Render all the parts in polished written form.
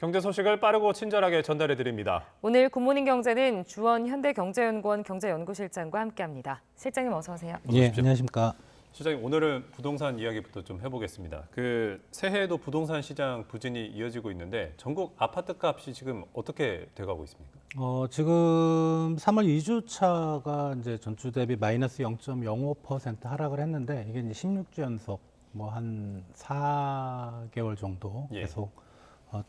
경제 소식을 빠르고 친절하게 전달해 드립니다. 오늘 굿모닝 경제는 주원 현대경제연구원 경제연구실장과 함께합니다. 실장님 어서 오세요. 예, 안녕하십니까. 실장님, 오늘은 부동산 이야기부터 좀 해보겠습니다. 새해에도 부동산 시장 부진이 이어지고 있는데 전국 아파트 값이 지금 어떻게 돼가고 있습니까? 지금 3월 2주차가 이제 전주 대비 마이너스 0.05% 하락을 했는데 이게 이제 16주 연속 뭐 한 4개월 정도 계속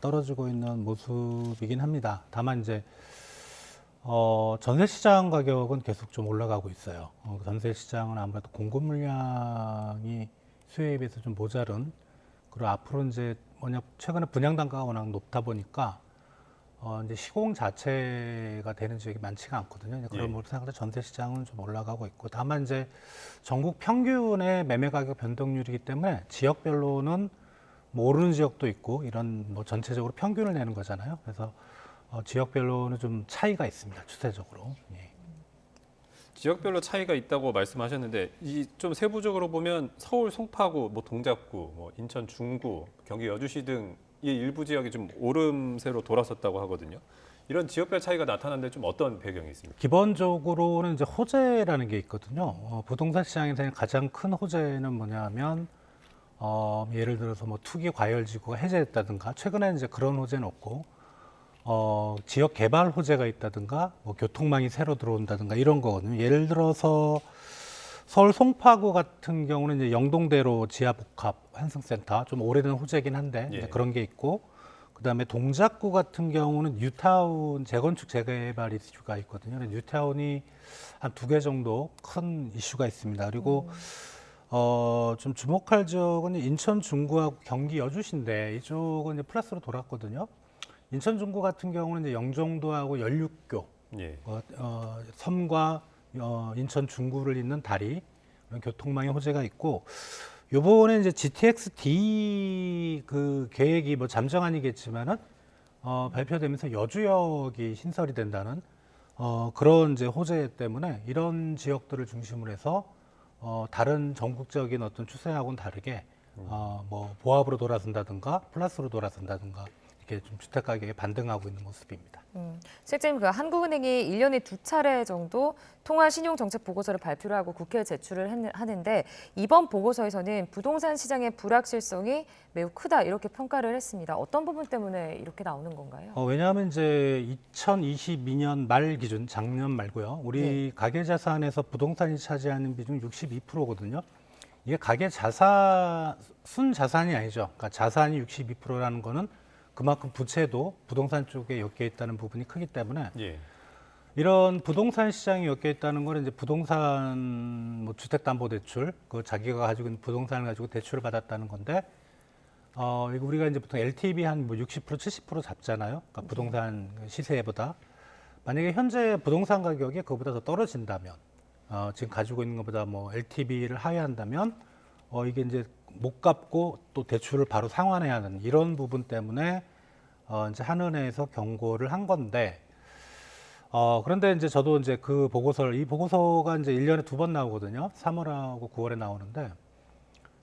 떨어지고 있는 모습이긴 합니다. 다만 이제 전세 시장 가격은 계속 좀 올라가고 있어요. 전세 시장은 아무래도 공급 물량이 수요에 비해서 좀 모자른, 그리고 앞으로 이제 최근에 분양 단가가 워낙 높다 보니까 이제 시공 자체가 되는 지역이 많지가 않거든요. 그런 모습 생각해 전세 시장은 좀 올라가고 있고, 다만 이제 전국 평균의 매매 가격 변동률이기 때문에 지역별로는 뭐 오르는 지역도 있고 이런 뭐 전체적으로 평균을 내는 거잖아요. 그래서 지역별로는 좀 차이가 있습니다. 추세적으로. 예. 지역별로 차이가 있다고 말씀하셨는데 이 좀 세부적으로 보면 서울 송파구, 뭐 동작구, 뭐 인천 중구, 경기 여주시 등 이 일부 지역이 좀 오름세로 돌아섰다고 하거든요. 이런 지역별 차이가 나타나는데 좀 어떤 배경이 있습니까? 기본적으로는 이제 호재라는 게 있거든요. 부동산 시장에서 가장 큰 호재는 뭐냐면 예를 들어서 뭐 투기 과열지구가 해제됐다든가, 최근에는 이제 그런 호재는 없고 지역 개발 호재가 있다든가, 뭐 교통망이 새로 들어온다든가 이런 거거든요. 예를 들어서 서울 송파구 같은 경우는 이제 영동대로 지하복합 환승센터, 좀 오래된 호재긴 한데 이제 그런 게 있고, 그다음에 동작구 같은 경우는 뉴타운 재건축 재개발 이슈가 있거든요. 뉴타운이 한 2개 정도 큰 이슈가 있습니다. 그리고 좀 주목할 지역은 인천 중구하고 경기 여주시인데 이쪽은 이제 플러스로 돌았거든요. 인천 중구 같은 경우는 이제 영종도하고 연륙교, 섬과 인천 중구를 잇는 다리, 그런 교통망의 호재가 있고, 요번에 이제 GTX-D 그 계획이 뭐 잠정 아니겠지만은 발표되면서 여주역이 신설이 된다는 그런 이제 호재 때문에 이런 지역들을 중심으로 해서 다른 전국적인 어떤 추세하고는 다르게 뭐 보합으로 돌아선다든가 플러스로 돌아선다든가 이렇게 좀 주택 가격이 반등하고 있는 모습입니다. 실장님, 한국은행이 1년에 2차례 정도 통화 신용 정책 보고서를 발표를 하고 국회에 제출을 하는데, 이번 보고서에서는 부동산 시장의 불확실성이 매우 크다 이렇게 평가를 했습니다. 어떤 부분 때문에 이렇게 나오는 건가요? 왜냐하면 이제 2022년 말 기준, 작년 말고요. 우리 가계 자산에서 부동산이 차지하는 비중 62%거든요. 이게 가계 자산, 순 자산이 아니죠. 그러니까 자산이 62%라는 거는 그만큼 부채도 부동산 쪽에 엮여 있다는 부분이 크기 때문에 이런 부동산 시장이 엮여 있다는 거는 이제 부동산 뭐 주택담보대출, 그 자기가 가지고 있는 부동산을 가지고 대출을 받았다는 건데, 이거 우리가 이제 보통 LTV 한 뭐 60%, 70% 잡잖아요. 그러니까 부동산 시세보다. 만약에 현재 부동산 가격이 그거보다 더 떨어진다면, 지금 가지고 있는 것보다 뭐 LTV를 하회한다면, 이게 이제 못 갚고 또 대출을 바로 상환해야 하는 이런 부분 때문에 이제 한은행에서 경고를 한 건데, 그런데 이제 저도 이제 이 보고서가 이제 1년에 2번 나오거든요. 3월하고 9월에 나오는데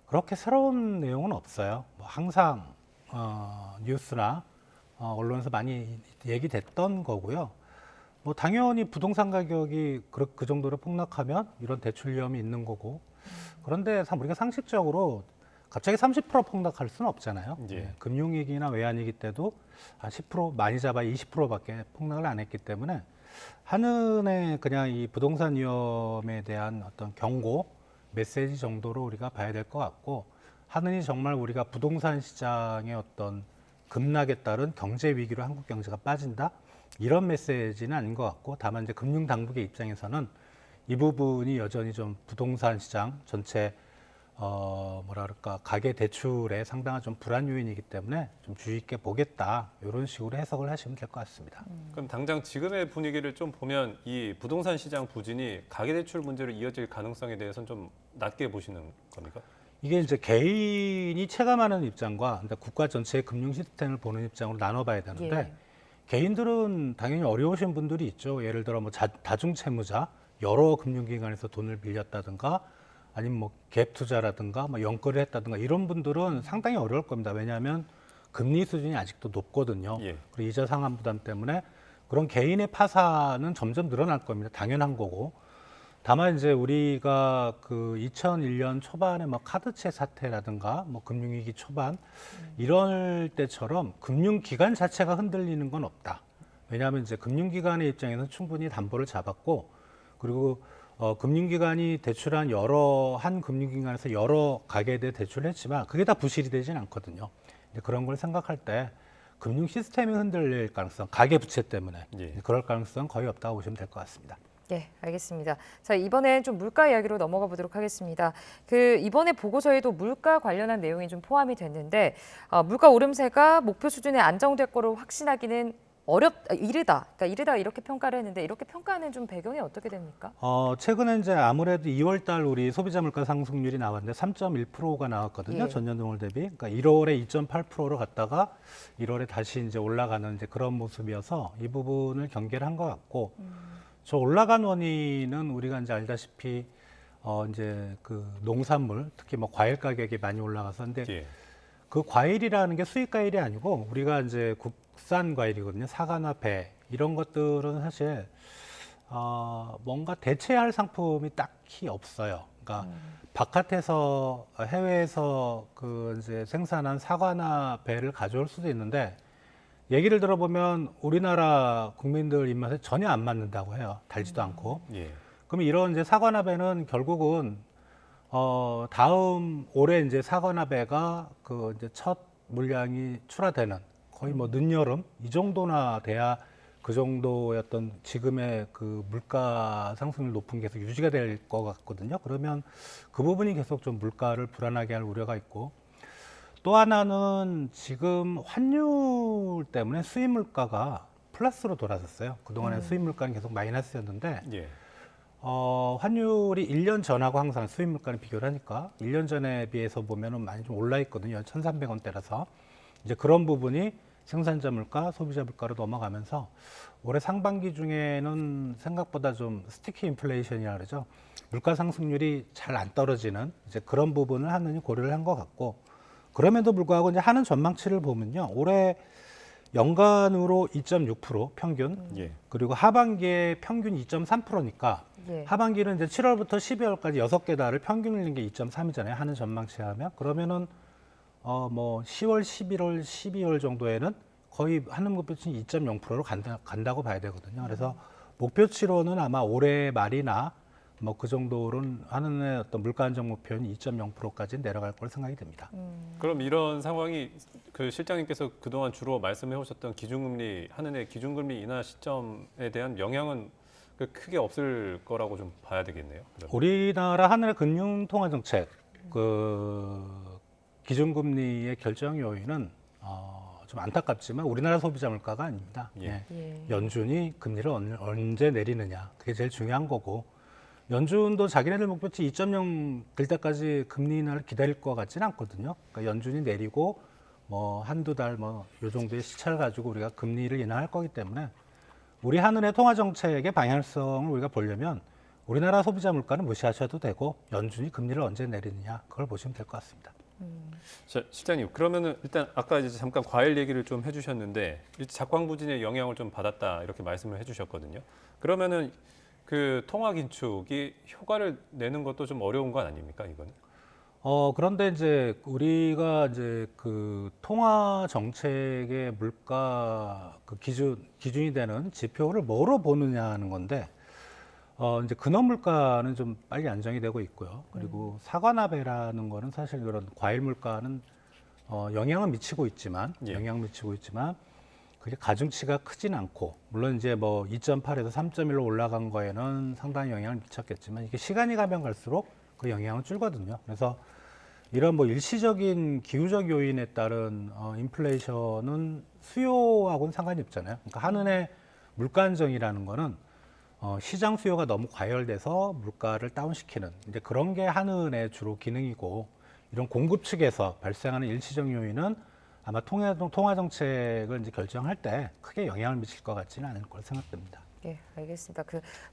그렇게 새로운 내용은 없어요. 뭐 항상 뉴스나 언론에서 많이 얘기됐던 거고요. 뭐 당연히 부동산 가격이 그 정도로 폭락하면 이런 대출 위험이 있는 거고, 그런데 우리가 상식적으로 갑자기 30% 폭락할 수는 없잖아요. 금융위기나 외환위기 때도 한 10%, 많이 잡아 20%밖에 폭락을 안 했기 때문에 한은의 그냥 이 부동산 위험에 대한 어떤 경고 메시지 정도로 우리가 봐야 될 것 같고, 한은이 정말 우리가 부동산 시장의 어떤 급락에 따른 경제 위기로 한국 경제가 빠진다, 이런 메시지는 아닌 것 같고, 다만 이제 금융 당국의 입장에서는 이 부분이 여전히 좀 부동산 시장 전체 가계 대출에 상당한 좀 불안 요인이기 때문에 좀 주의 있게 보겠다, 이런 식으로 해석을 하시면 될 것 같습니다. 그럼 당장 지금의 분위기를 좀 보면 이 부동산 시장 부진이 가계대출 문제로 이어질 가능성에 대해서는 좀 낮게 보시는 겁니까? 이게 이제 개인이 체감하는 입장과 국가 전체의 금융 시스템을 보는 입장으로 나눠봐야 되는데, 개인들은 당연히 어려우신 분들이 있죠. 예를 들어 뭐 다중채무자, 여러 금융기관에서 돈을 빌렸다든가, 아니면 뭐 갭 투자라든가 뭐 연끌을 했다든가, 이런 분들은 상당히 어려울 겁니다. 왜냐하면 금리 수준이 아직도 높거든요. 예. 그리고 이자 상환 부담 때문에 그런 개인의 파산은 점점 늘어날 겁니다. 당연한 거고. 다만 이제 우리가 그 2001년 초반에 뭐 카드채 사태라든가 뭐 금융위기 초반 이럴 때처럼 금융기관 자체가 흔들리는 건 없다. 왜냐하면 이제 금융기관의 입장에서는 충분히 담보를 잡았고, 그리고 금융기관이 대출한 한 금융기관에서 여러 가게에 대해 대출을 했지만 그게 다 부실이 되진 않거든요. 이제 그런 걸 생각할 때 금융 시스템이 흔들릴 가능성, 가계 부채 때문에 예. 그럴 가능성 거의 없다고 보시면 될 것 같습니다. 네, 알겠습니다. 자, 이번엔 좀 물가 이야기로 넘어가 보도록 하겠습니다. 이번에 보고서에도 물가 관련한 내용이 좀 포함이 됐는데 물가 오름세가 목표 수준에 안정될 거로 확신하기는 이르다. 그러니까 이르다 이렇게 평가를 했는데 이렇게 평가하는 좀 배경이 어떻게 됩니까? 최근에 이제 아무래도 2월 달 우리 소비자 물가 상승률이 나왔는데 3.1%가 나왔거든요. 예. 전년 동월 대비. 그러니까 1월에 2.8%로 갔다가 1월에 다시 이제 올라가는 이제 그런 모습이어서 이 부분을 경계를 한 것 같고, 저 올라간 원인은 우리가 이제 알다시피 이제 그 농산물, 특히 뭐 과일 가격이 많이 올라가서, 근데 예. 그 과일이라는 게 수입 과일이 아니고 우리가 이제 국산 과일이거든요. 사과나 배 이런 것들은 사실 뭔가 대체할 상품이 딱히 없어요. 그러니까 바깥에서 해외에서 그 이제 생산한 사과나 배를 가져올 수도 있는데 얘기를 들어보면 우리나라 국민들 입맛에 전혀 안 맞는다고 해요. 달지도 않고. 예. 그럼 이런 이제 사과나 배는 결국은 다음 올해 이제 사과나 배가 그 이제 첫 물량이 출하되는 거의 뭐 늦여름 이 정도나 돼야 그 정도의 어떤 지금의 그 물가 상승률 높은 게 계속 유지가 될 것 같거든요. 그러면 그 부분이 계속 좀 물가를 불안하게 할 우려가 있고, 또 하나는 지금 환율 때문에 수입 물가가 플러스로 돌아섰어요. 그동안에 수입 물가는 계속 마이너스였는데 예. 환율이 1년 전하고 항상 수입 물가를 비교를 하니까 1년 전에 비해서 보면은 많이 좀 올라 있거든요. 1,300원대라서. 이제 그런 부분이 생산자 물가, 소비자 물가로 넘어가면서 올해 상반기 중에는 생각보다 좀 스티키 인플레이션이라 그러죠. 물가 상승률이 잘 안 떨어지는 이제 그런 부분을 하느니 고려를 한 것 같고, 그럼에도 불구하고 이제 하는 전망치를 보면요. 올해 연간으로 2.6% 평균, 예. 그리고 하반기에 평균 2.3%니까 예. 하반기는 이제 7월부터 12월까지 6개 달을 평균 읽는 게 2.3이잖아요. 하는 전망치 하면. 그러면은 뭐 10월, 11월, 12월 정도에는 거의 하는 목표치 2.0%로 간다고 봐야 되거든요. 그래서 목표치로는 아마 올해 말이나 뭐 그 정도는 하는 어떤 물가 안정 목표는 2.0%까지 내려갈 걸 생각이 됩니다. 그럼 이런 상황이 그 실장님께서 그동안 주로 말씀해 오셨던 기준금리 하는 해 기준금리 인하 시점에 대한 영향은 크게 없을 거라고 좀 봐야 되겠네요. 그러면. 우리나라 하늘의 금융통화정책 그 기준금리의 결정 요인은 좀 안타깝지만 우리나라 소비자 물가가 아닙니다. 예. 예. 연준이 금리를 언제 내리느냐 그게 제일 중요한 거고, 연준도 자기네들 목표치 2.0 될 때까지 금리 인하를 기다릴 것 같지는 않거든요. 그러니까 연준이 내리고 뭐 한두 달 뭐 요 정도의 시차를 가지고 우리가 금리를 인하할 거기 때문에 우리 한은의 통화 정책의 방향성을 우리가 보려면 우리나라 소비자 물가는 무시하셔도 되고 연준이 금리를 언제 내리느냐 그걸 보시면 될 것 같습니다. 자, 실장님, 그러면은 일단 아까 이제 잠깐 과일 얘기를 좀 해주셨는데 작황부진의 영향을 좀 받았다 이렇게 말씀을 해주셨거든요. 그러면은 그 통화 긴축이 효과를 내는 것도 좀 어려운 건 아닙니까, 이거는? 그런데 이제 우리가 이제 그 통화 정책의 물가 그 기준이 되는 지표를 뭐로 보느냐 하는 건데, 이제 근원 물가는 좀 빨리 안정이 되고 있고요. 그리고 사과나 배라는 거는 사실 그런 과일 물가는 영향을 미치고 있지만, 예. 그게 가중치가 크진 않고, 물론 이제 뭐 2.8에서 3.1로 올라간 거에는 상당히 영향을 미쳤겠지만 이게 시간이 가면 갈수록 그 영향은 줄거든요. 그래서 이런 뭐 일시적인 기후적 요인에 따른 인플레이션은 수요하고는 상관이 없잖아요. 그러니까 한은의 물가 안정이라는 거는 시장 수요가 너무 과열돼서 물가를 다운시키는 이제 그런 게 한은의 주로 기능이고, 이런 공급 측에서 발생하는 일시적 요인은 아마 통화 정책을 이제 결정할 때 크게 영향을 미칠 것 같지는 않을 거라 생각됩니다. 예, 알겠습니다.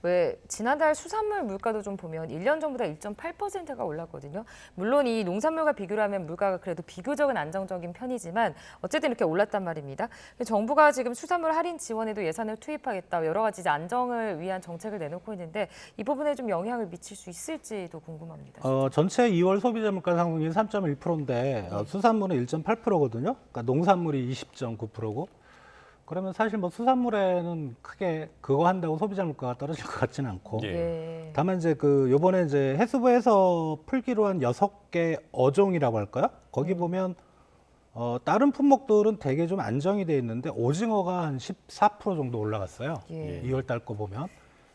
왜 지난달 수산물 물가도 좀 보면 1년 전보다 1.8%가 올랐거든요. 물론 이 농산물과 비교를 하면 물가가 그래도 비교적은 안정적인 편이지만 어쨌든 이렇게 올랐단 말입니다. 정부가 지금 수산물 할인 지원에도 예산을 투입하겠다, 여러 가지 이제 안정을 위한 정책을 내놓고 있는데 이 부분에 좀 영향을 미칠 수 있을지도 궁금합니다. 전체 2월 소비자 물가 상승률이 3.1%인데 수산물은 1.8%거든요. 그러니까 농산물이 20.9%고. 그러면 사실 뭐 수산물에는 크게 그거 한다고 소비자 물가가 떨어질 것 같지는 않고. 예. 다만 이제 요번에 이제 해수부에서 풀기로 한 6개 어종이라고 할까요? 거기 보면 다른 품목들은 되게 좀 안정이 돼 있는데 오징어가 한 14% 정도 올라갔어요. 예. 2월 달 거 보면.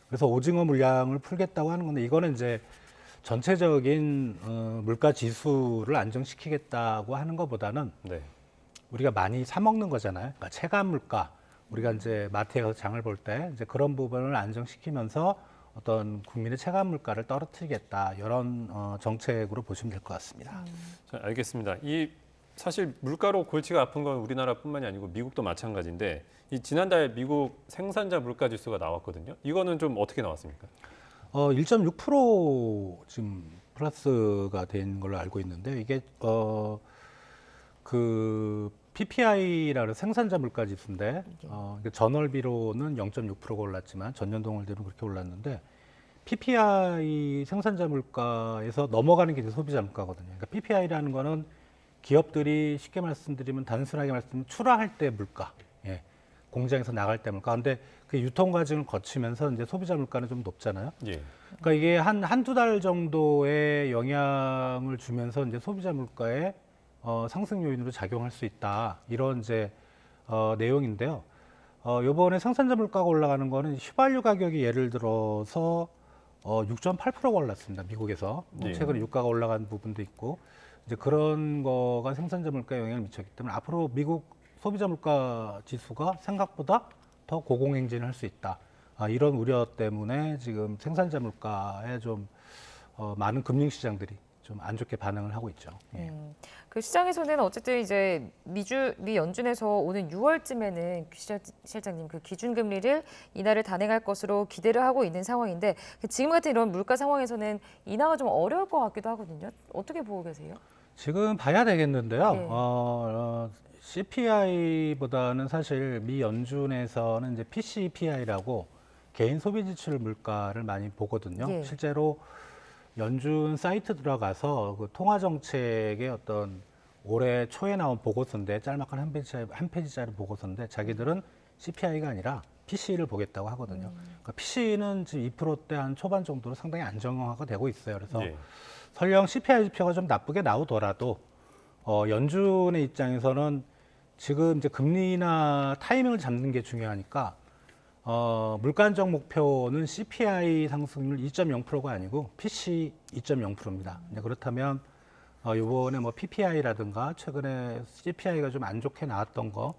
그래서 오징어 물량을 풀겠다고 하는 건데 이거는 이제 전체적인 물가 지수를 안정시키겠다고 하는 것보다는 네. 우리가 많이 사 먹는 거잖아요. 그러니까 체감 물가, 우리가 이제 마트에 가서 장을 볼 때 이제 그런 부분을 안정시키면서 어떤 국민의 체감 물가를 떨어뜨리겠다 이런 정책으로 보시면 될 것 같습니다. 자, 알겠습니다. 이 사실 물가로 골치가 아픈 건 우리나라뿐만이 아니고 미국도 마찬가지인데 이 지난달 미국 생산자 물가 지수가 나왔거든요. 이거는 좀 어떻게 나왔습니까? 1.6% 지금 플러스가 된 걸로 알고 있는데 이게 PPI라는 생산자 물가 지수인데 전월비로는 0.6%가 올랐지만 전년 동월대로 그렇게 올랐는데 PPI 생산자 물가에서 넘어가는 게 이제 소비자 물가거든요. 그러니까 PPI라는 거는 기업들이 쉽게 말씀드리면 단순하게 말씀드리면 출하할 때 물가, 예, 공장에서 나갈 때 물가. 근데 그 유통 과정을 거치면서 이제 소비자 물가는 좀 높잖아요. 예. 그러니까 이게 한두 달 정도의 영향을 주면서 이제 소비자 물가에 상승 요인으로 작용할 수 있다. 이런 이제 내용인데요. 요번에 생산자 물가가 올라가는 거는 휘발유 가격이 예를 들어서 6.8%가 올랐습니다. 미국에서. 예. 최근에 유가가 올라간 부분도 있고 이제 그런 거가 생산자 물가에 영향을 미쳤기 때문에 앞으로 미국 소비자 물가 지수가 생각보다 더 고공행진을 할 수 있다. 이런 우려 때문에 지금 생산자 물가에 좀 많은 금융 시장들이 좀 안 좋게 반응을 하고 있죠. 예. 그 시장에서는 어쨌든 이제 미 연준에서 오는 6월쯤에는 실장님 그 기준금리를 인하를 단행할 것으로 기대를 하고 있는 상황인데 지금 같은 이런 물가 상황에서는 인하가 좀 어려울 것 같기도 하거든요. 어떻게 보고 계세요? 지금 봐야 되겠는데요. 네. CPI보다는 사실 미 연준에서는 이제 PCPI라고 개인 소비 지출 물가를 많이 보거든요. 예. 실제로 연준 사이트 들어가서 그 통화 정책의 어떤 올해 초에 나온 보고서인데 짤막한 한 페이지짜리 보고서인데 자기들은 CPI가 아니라 PC를 보겠다고 하거든요. 그러니까 PC는 지금 2%대 한 초반 정도로 상당히 안정화가 되고 있어요. 그래서 예. 설령 CPI 지표가 좀 나쁘게 나오더라도 연준의 입장에서는 지금 이제 금리나 타이밍을 잡는 게 중요하니까 물가 안정 목표는 CPI 상승률 2.0%가 아니고 PC 2.0%입니다. 그렇다면 이번에 뭐 PPI라든가 최근에 CPI가 좀 안 좋게 나왔던 거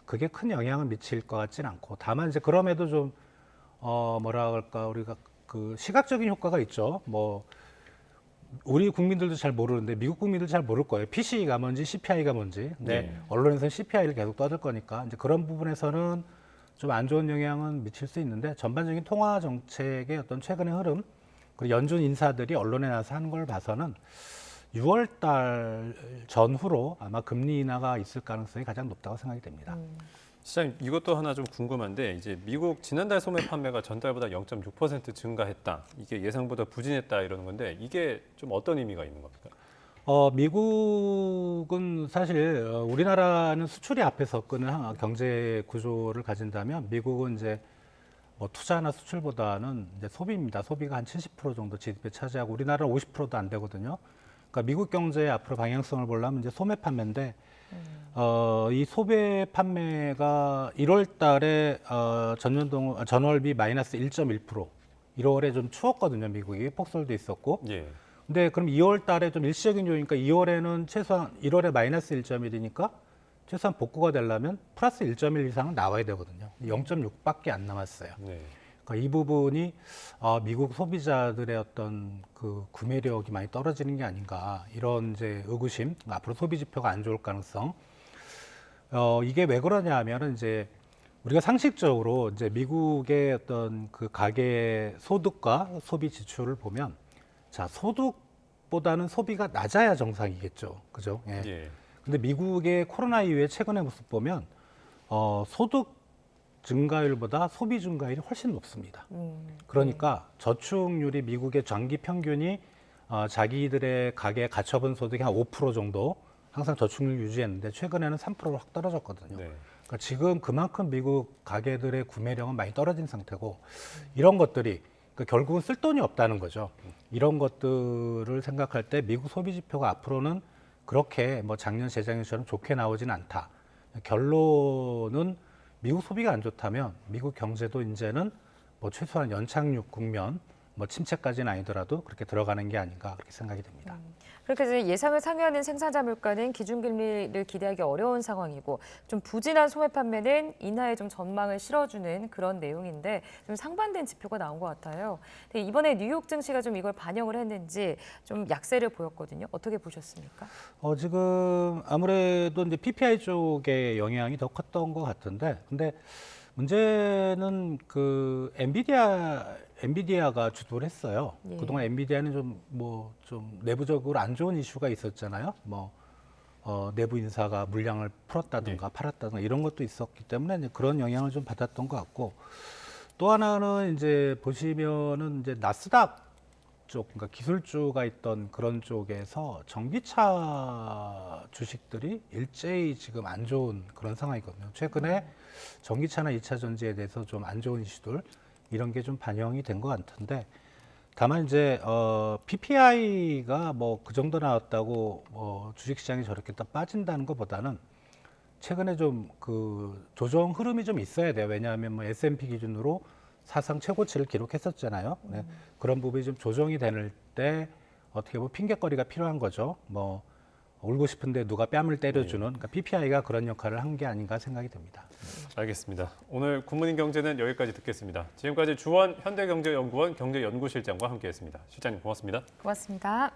그게 큰 영향을 미칠 것 같지는 않고 다만 이제 그럼에도 좀 뭐라 그럴까 우리가 그 시각적인 효과가 있죠. 뭐 우리 국민들도 잘 모르는데 미국 국민들도 잘 모를 거예요. PC가 뭔지 CPI가 뭔지. 근데 네. 언론에서는 CPI를 계속 떠들 거니까 이제 그런 부분에서는 좀 안 좋은 영향은 미칠 수 있는데 전반적인 통화 정책의 어떤 최근의 흐름 그리고 연준 인사들이 언론에 나와서 하는 걸 봐서는 6월 달 전후로 아마 금리 인하가 있을 가능성이 가장 높다고 생각이 됩니다. 시장님 이것도 하나 좀 궁금한데 이제 미국 지난달 소매 판매가 전달보다 0.6% 증가했다. 이게 예상보다 부진했다 이러는 건데 이게 좀 어떤 의미가 있는 겁니까? 미국은 사실 우리나라는 수출이 앞에서 끄는 경제 구조를 가진다면 미국은 이제 뭐 투자나 수출보다는 이제 소비입니다. 소비가 한 70% 정도 GDP에 차지하고 우리나라는 50%도 안 되거든요. 그러니까 미국 경제의 앞으로 방향성을 보려면 이제 소매 판매인데 이 소매 판매가 1월 달에 전월비 마이너스 1.1%, 1월에 좀 추웠거든요. 미국이 폭설도 있었고. 예. 근데 그럼 2월 달에 좀 일시적인 요인이니까 2월에는 최소한 1월에 마이너스 1.1이니까 최소한 복구가 되려면 플러스 1.1 이상은 나와야 되거든요. 0.6밖에 안 남았어요. 네. 그러니까 이 부분이 미국 소비자들의 어떤 그 구매력이 많이 떨어지는 게 아닌가 이런 이제 의구심, 앞으로 소비 지표가 안 좋을 가능성. 이게 왜 그러냐 하면은 이제 우리가 상식적으로 이제 미국의 어떤 그 가계 소득과 소비 지출을 보면 자, 소득보다는 소비가 낮아야 정상이겠죠. 그죠? 예. 예. 근데 미국의 코로나 이후에 최근의 모습 보면 소득 증가율보다 소비 증가율이 훨씬 높습니다. 그러니까 저축률이 미국의 장기 평균이 자기들의 가계 가처분 소득이 한 5% 정도 항상 저축률 유지했는데 최근에는 3%로 확 떨어졌거든요. 네. 그러니까 지금 그만큼 미국 가계들의 구매력은 많이 떨어진 상태고 이런 것들이 그러니까 결국은 쓸 돈이 없다는 거죠. 이런 것들을 생각할 때 미국 소비 지표가 앞으로는 그렇게 뭐 작년 재작년처럼 좋게 나오진 않다. 결론은 미국 소비가 안 좋다면 미국 경제도 이제는 뭐 최소한 연착륙 국면, 뭐 침체까지는 아니더라도 그렇게 들어가는 게 아닌가 그렇게 생각이 됩니다. 그렇게 이제 예상을 상회하는 생산자 물가는 기준금리를 기대하기 어려운 상황이고 좀 부진한 소매 판매는 인하에 좀 전망을 실어주는 그런 내용인데 좀 상반된 지표가 나온 것 같아요. 근데 이번에 뉴욕 증시가 좀 이걸 반영을 했는지 좀 약세를 보였거든요. 어떻게 보셨습니까? 지금 아무래도 이제 PPI 쪽의 영향이 더 컸던 것 같은데, 근데 문제는 그 엔비디아가 주도를 했어요. 예. 그동안 엔비디아는 좀 내부적으로 안 좋은 이슈가 있었잖아요. 내부 인사가 물량을 풀었다든가 팔았다든가 이런 것도 있었기 때문에 이제 그런 영향을 좀 받았던 것 같고, 또 하나는 이제 보시면은 이제 나스닥 쪽, 그러니까 기술주가 있던 그런 쪽에서 전기차 주식들이 일제히 지금 안 좋은 그런 상황이거든요. 최근에 전기차나 2차 전지에 대해서 좀 안 좋은 이슈들 이런 게 좀 반영이 된 것 같은데, 다만 이제 PPI가 뭐 그 정도 나왔다고 주식시장이 저렇게 딱 빠진다는 것보다는 최근에 좀 그 조정 흐름이 좀 있어야 돼요. 왜냐하면 뭐 S&P 기준으로 사상 최고치를 기록했었잖아요. 네. 그런 부분이 좀 조정이 될 때 어떻게 보면 핑계거리가 필요한 거죠. 뭐 울고 싶은데 누가 뺨을 때려주는, 그러니까 PPI가 그런 역할을 한 게 아닌가 생각이 됩니다. 알겠습니다. 오늘 굿모닝 경제는 여기까지 듣겠습니다. 지금까지 주원 현대경제연구원 경제연구실장과 함께했습니다. 실장님 고맙습니다. 고맙습니다.